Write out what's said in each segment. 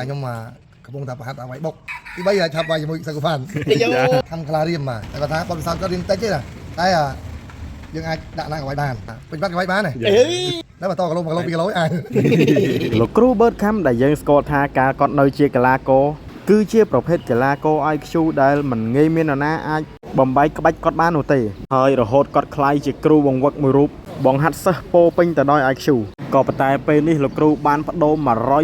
nhưng màកំពុងតែប្រហាត់អ្វីបុកទី3ឆាប់វាយជាមួយសកុផានខំខ្លារៀមបាទតែគាត់ថាបទពិសោធន៍គាត់រៀនតិចទេណាតែយើងអាចដាក់ណាអ្វីបានពេញបាត់អ្វីបានទេតែបន្តគីឡូ2គីឡូអាចលោកគ្រូបឺតខំដែលយើងស្គាល់ថាការគាត់នៅជាកីឡាករគឺជាប្រភេទកីឡាករ IQ ដែលមិនងាយមាននរណាអាចបំបីក្បាច់គាត់បាននោះទេហើយរហូតគាត់ខ្លាយជាគ្រូបង្វឹកមួយរូបបង្ហាត់សិស្សពោពេញទៅដោយ IQ ក៏ប៉ុន្តែពេលនេះលោកគ្រូបានបដូរ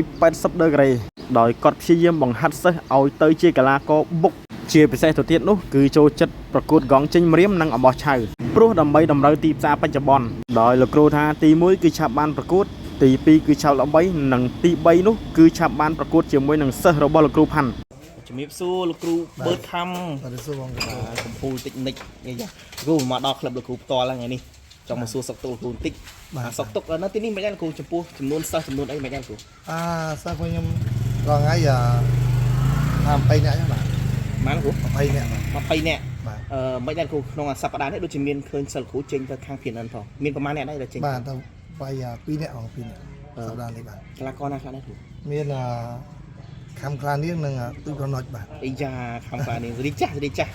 180ដឺក្រេដោយគាត់ព្យាយាមបង្ហាត់សិស្សឲ្យទៅជាកីឡាករបុកជាពិសេសទៅទៀតនោះគឺចូលចិត្តប្រកួតកង់ចេញម្រាមនិងអំបោះឆៅព្រោះដើម្បីតម្រូវទីផ្សារបច្ចុប្បន្នដោយលោកគ្រូថាទី1គឺឆាប់បានប្រកួតទី2គឺឆាប់ល្បីនិងទី3នោះគឺឆាប់បានប្រកួតជាមួយនឹងសិស្សរបស់លោកគ្រូផាន់ជំរាបសួរលោកគ្រូបឺតខំបាទសួរបងកំពូលតិចនិចនេះចាគ្រូមកដល់ក្លឹបលោកគ្រូផ្ទាល់ថ្ងៃនេះចង់មកសួរសុខទុក្ខលោកគ្រូបន្តិចបាទសុខទុក្ខនៅទីនេះមិនដឹងលោកគ្រូចំពោះចំនួនសិស្សចំនួនអីមិនដឹងលោកគ្រូសិស្សខ្ញុំរងថ្ងៃ20នាក់ចឹងបាទម៉ានគ្រូ20នាក់20នាក់បាទមិនដឹងគ្រូក្នុងសប្តាហ៍នេះដូចជាមានឃើញសិស្សគ្រូចេញទៅខាង PNN ផងមានប្រហែលអ្នកដែរដែលចេញបាទទៅវាយ2នាក់2នាក់សប្តាហ៍នេះបាទកីឡាករណាខ្លះដែរគ្រូមានខំខ្លានាងនិងទូប្រណុចបាទអីយ៉ាខំខ្លានាងរីចាស់រីចាស់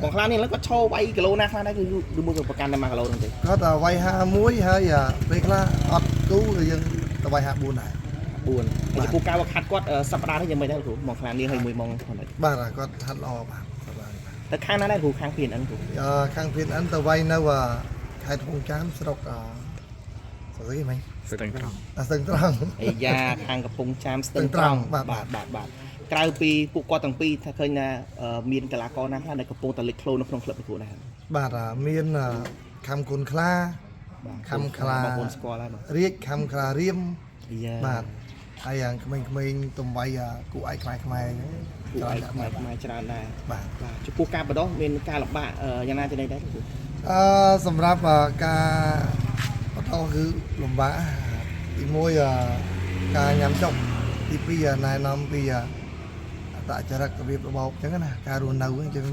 បងខ្លានាងឡើយគាត់ឈោវាយគីឡូណាខ្លះដែរគឺឬមួយក៏ប្រកាន់តែ1គីឡូហ្នឹងទេគាត់វាយ51ហើយពេលខ្លះអត់គូយើងទៅវាយ54ដែរ4ហើយចំពោះការវឹកហាត់គាត់សប្តាហ៍នេះយ៉ាងម៉េចដែរគ្រូបងខ្លានាងហើយមួយម៉ោងផងដែរបាទគាត់ហាត់ល្អបាទសប្តាហ៍នេះទៅខាងណាដែរគ្រូខាង PNN គ្រូខាង PNN ទៅវាយនៅខេត្តកំពង់ចាមស្រុកស្អីមិញស្ទឹងត្រង់អីយ៉ាខាងកំពង់ចាមស្ទឹងត្រង់បាទក្រៅពីពួកគាត់ទាំងពីរថាឃើញថាមានកីឡាករណាខ្លះដែលកំពុងតែលេចធ្លោនៅក្នុងក្លឹបលោកគ្រូដែរបាទមានខំគុនខ្លាខំខ្លាបងប្អូនស្គាល់ហើយបាទរាជខំខ្លារៀមយ៉ាបាទហើយយ៉ាងក្មេងៗទំវ័យគូឯកខ្មែរគូឯកខ្មែរច្រើនដែរបាទចំពោះការបដោះមានការលំបាកយ៉ាងណាទៅដែរគ្រូសម្រាប់ការបដោះគឺលំបាកទី1ការញ៉ាំចុកទី2ណែនាំពីអត្តចរិតរបៀបរបបអញ្ចឹងណាការរស់នៅអញ្ចឹង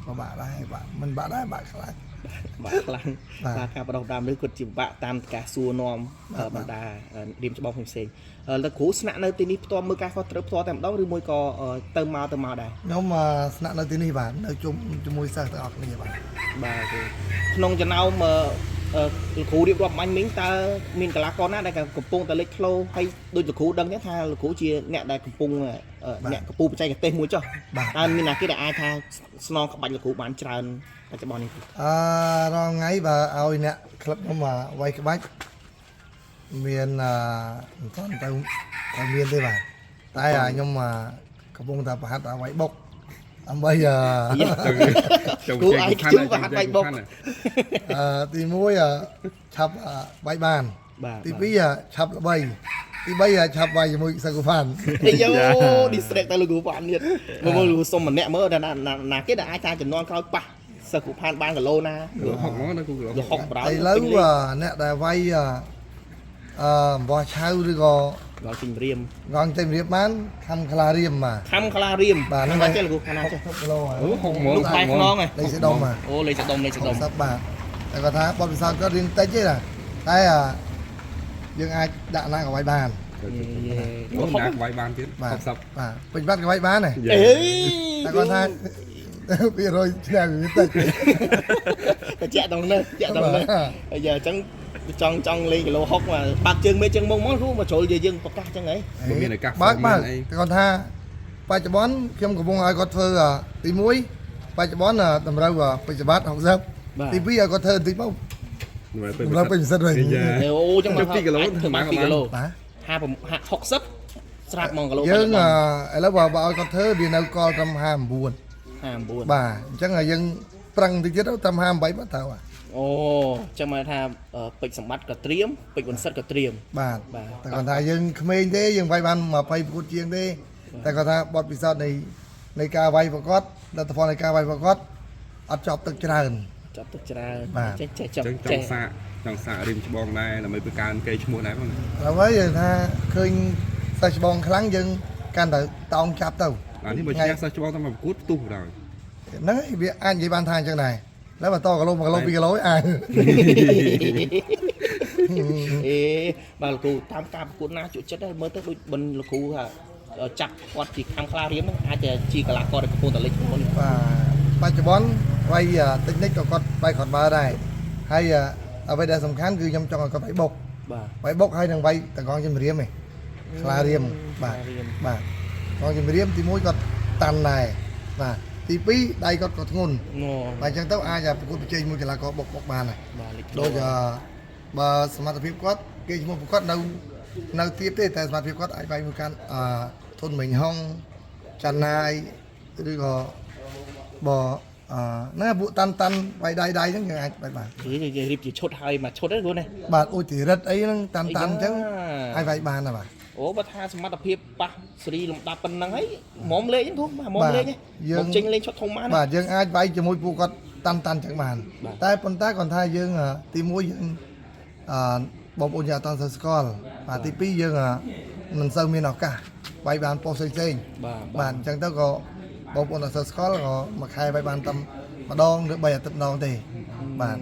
ពិបាកដែរបាទមិនបាក់ដែរបាក់ខ្លាំងការបដោះតាមនេះគាត់ជាពិបាកតាមការសួរនាំបណ្ដារៀមច្បងផ្សេងលោកគ្រូស្នាក់នៅទីនេះផ្ទាល់មើលការខុសត្រូវផ្ទាល់តែម្ដងឬមួយក៏ទៅមកដែរខ្ញុំស្នាក់នៅទីនេះបាទនៅជាមួយសិស្សទាំងអស់គ្នាបាទក្នុងចំណោមលោកគ្រូរៀបរាប់បាញ់មិញតើមានកីឡាករណាដែលកំពុងតែលេចធ្លោហើយដូចលោកគ្រូដឹងទេថាលោកគ្រូជាអ្នកដែលកំពុងអ្នកកំពុងបច្ចេកទេសមួយចុះតើមានណាគេដែលអាចថាស្នងក្បាច់លោកគ្រូបានច្រើនបច្ចុប្បន្ននេះរងថ្ងៃបើឲ្យអ្នកក្លឹបខ្ញុំវាយក្បាច់មានមិនទាន់ទៅមានទេបាទតែខ្ញុំកំពុងតែប្រហាត់អ្វីបុកដើម្បីគ្រូអាចជួបប្រហាត់បាយបុកទី1ឆាប់បាយបានទី2ឆាប់ល្បីទី3ឆាប់វាយជាមួយសកុផានអាយូ distract ទៅលោកគ្រូផានទៀតមកលោកសុំម្នាក់មើលណាគេដែលអាចថាចំនួនក្រោយប៉ះសកុផានបានគីឡូណា60មកនៅគ្រូ60ប្រើឥឡូវអ្នកដែលវាយអំបោះឆៅឬក៏កងចេញរៀមបានខំខ្លារៀមខំខ្លារៀមបាទហ្នឹងចេះលោកគ្រូខាងណាចេះគីឡូ60មកលោកបែកខ្នងលេខសេដុំអូលេខសេដុំបាទតែគាត់ថាបទពិសោធន៍គាត់រៀនតិចទេណាតែយើងអាចដាក់ណាអ្វីបានដាក់អ្វីបានទៀត60បាទពេញបាត់អ្វីបានទេតែគាត់ថា200ឆ្នាំវាតិចតែចាក់ដល់នេះហើយអញ្ចឹងចង់លេងគីឡូ60មកបាក់ជើងមេជើងមុងមកគ្រូមកជ្រុលយើងប្រកាសអញ្ចឹងហីមានឱកាសបើគាត់ថាបច្ចុប្បន្នខ្ញុំកំពុងឲ្យគាត់ធ្វើទី1បច្ចុប្បន្នតម្រូវបច្ចុប្បន្ន60ទី2ឲ្យគាត់ធ្វើបន្តិចមកតម្រូវពេញសិតវិញអូចឹងមក2គីឡូធ្វើបាន2គីឡូ50 60ស្រាប់1គីឡូយើងឥឡូវបើឲ្យគាត់ធ្វើវានៅកលត្រឹម59បាទអញ្ចឹងយើងប្រឹងតិចទៀតត្រឹម58មកទៅអូចឹងមកថាពេជ្រសម្បត្តិក៏ត្រៀមពេជ្រវន្សិតក៏ត្រៀមបាទតែគាត់ថាយើងក្មេងទេយើងវាយបាន20ប្រកួតជាងទេតែគាត់ថាបទពិសោធន៍នៃការវាយប្រកួតលទ្ធផលនៃការវាយប្រកួតអត់ចប់ទឹកច្រើនចេះចង់សាករៀមច្បងដែរដើម្បីបង្កើនកេរ្តិ៍ឈ្មោះដែរបងហើយយើងថាឃើញសិស្សច្បងខ្លាំងយើងកាន់តែតោងចាប់ទៅអានេះបើឈ្នះសិស្សច្បងទៅមកប្រកួតផ្ទុះដល់ហ្នឹងវាអាចនិយាយបានថាអញ្ចឹងដែរแล้วបន្តគីឡូ1គីឡូ2គីឡូអាចបាទលោកគ្រូតាមការប្រកួតណាជក់ចិត្តដែរមើលទៅដូចបិណ្ឌលោកគ្រូថា ចាប់គាត់ជាខាំខ្លារៀមអាចជាកីឡាករដែលកំពុងតែលេចធ្លោ បាទបច្ចុប្បន្នវាយតិចនិចក៏គាត់វាយគាត់បើដែរហើយអ្វីដែលសំខាន់គឺខ្ញុំចង់ឲ្យគាត់វាយបុក បាទ វាយបុកហើយនឹងវាយតកងជំរាមឯងខ្លារៀមបាទបាទកងជំរាមទី1គាត់តាន់ដែរបាទទី2ដៃគាត់ក៏ធ្ងន់ ង បាទអញ្ចឹងទៅអាចប្រកួតប្រជែងមួយកីឡាករបុកបានដែរ បាទលេច ដូចបើសមត្ថភាពគាត់គេឈ្មោះប្រកបនៅទៀបទេតែសមត្ថភាពគាត់អាចវាយមួយកាន់ធនមិញហុងចាន់ណាយឬក៏ណាពួកតាន់វាយដៃហ្នឹងយើងអាចវាយបាន គេរៀបជាឈុតហើយមកឈុតហ្នឹងគ្រូណា បាទឧទារិតអីហ្នឹងតាន់អញ្ចឹងអាចវាយបានដែរបាទ អូបើថាសមត្ថភាពប៉ះសេរីលំដាប់ប៉ុណ្ណឹងហើយមុំលេងហ្នឹងគ្រូមុំលេងមុំចេញលេងឈុតធំបាន បាទយើងអាចវាយជាមួយពួកគាត់តាន់អញ្ចឹងបានតែប៉ុន្តែគាត់ថាយើងទី1យើងបងប្អូនយើងអត់សូវស្គាល់បាទទី2យើងមិនសូវមានឱកាសវាយបានប៉ុស្តិ៍ផ្សេងៗ បាទ បាទអញ្ចឹងទៅក៏បងប្អូនអត់សូវស្គាល់ក៏មួយខែវាយបានតែម្ដងឬ3អាទិត្យម្ដងទេបាទ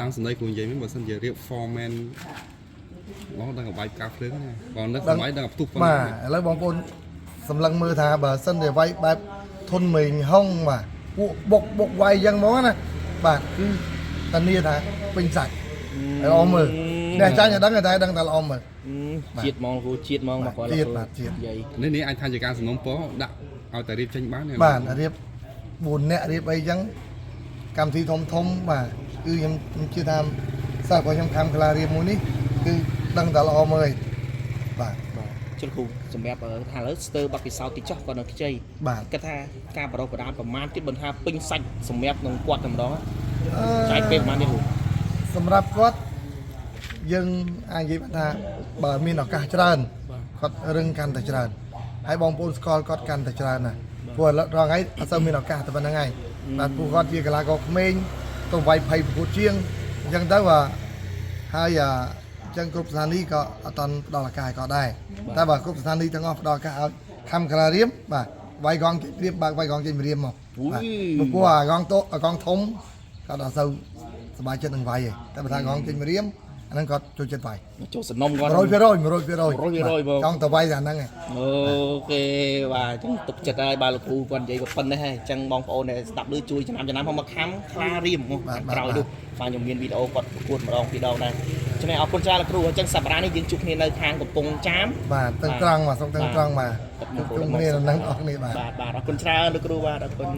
តាមសម្ដីគ្រូនិយាយមិញបើសិនជារៀប format បងដឹងឲ្យបាយកាភ្លើងណាបងនឹកសម័យដឹងឲ្យផ្ទុះប៉ុណ្ បាទ ណា ឥឡូវបងប្អូនសម្លឹងមើលថាបើសិនជាវាយបែបធន់មេងហុងបាទពួកបុកវាយអញ្ចឹងហ្មងណាបាទគឺតានីថាពេញសាច់ហើយល្អមើលអ្នកចាញ់ឲ្យដឹងតែដឹងតែល្អមើល ជាតិហ្មងគ្រូជាតិហ្មងមកគាត់ ជាតិបាទជាតិ និយាយ នេះអាចថាជាការសំណុំពរដាក់ឲ្យតែរៀបចេញបាន បាទរៀប4នាក់រៀបអីចឹងកម្មវិធីធំបាទគឺខ្ញុំជឿថាសិស្សរបស់ខ្ញុំខាំក្លារៀបមួយនេះគឺដឹងតែល្អមើលបាទ ជិលគ្រូសម្រាប់ថាឥឡូវស្ទើរបាត់ពិសោធន៍តិចចុះគាត់នៅខ្ចី បាទ គាត់ថាការបរោះបដាប្រមាណទៀតបើថាពេញសាច់សម្រាប់នឹងគាត់តែម្ដង អឺ ចាយពេលប្រមាណនេះគ្រូ សម្រាប់គាត់យើងអាចនិយាយថាបើមានឱកាសច្រើនគាត់រឹងកាន់តែច្រើនហើយបងប្អូនស្គាល់គាត់កាន់តែច្រើនណាស់ព្រោះរងថ្ងៃអត់សូវមានឱកាសតែប៉ុណ្្នឹងហើយបាទពួកគាត់ជាកីឡាករក្មេងទៅវាយភ័យប្រកួតជាងអញ្ចឹងទៅហើយអញ្ចឹងគ្រប់ស្ថានីយ៍ក៏អត់តន់ផ្ដល់ឱកាសឲ្យគាត់ដែរតែបើគ្រប់ស្ថានីយ៍ទាំងអស់ផ្ដល់ឱកាសឲ្យខំក្លារៀមបាទវាយកងជិះរៀមបើវាយកងជិះរៀមមកបាទព្រោះអាកងធំគាត់អត់សូវសប្បាយចិត្តនឹងវាយទេតែបើថាកងជិះរៀមអាហ្នឹងគាត់ចូលចិត្តវាយ ចូលសំណុំគាត់ 100% 100% ចង់ទៅវាយតែហ្នឹងឯង អូខេបាទអញ្ចឹងទុកចិត្តហើយបាទលោកគ្រូគាត់និយាយប៉ុណ្ណេះហើយអញ្ចឹងបងប្អូនដែលស្ដាប់ឮជួយចំណាំផងមកខំខ្លារៀមមកក្រោយនោះបាទខ្ញុំមានវីដេអូគាត់ប្រកួតម្ដងពីរដងដែរចឹងអរគុណច្រើនលោកគ្រូអញ្ចឹងសប្តាហ៍នេះយើងជួបគ្នានៅខាងកំពង់ចាម បាទទាំងត្រង់មកសុំទាំងត្រង់មកជួបគ្នានឹងអស់គ្នាបាទ បាទអរគុណច្រើនលោកគ្រូបាទអរគុណ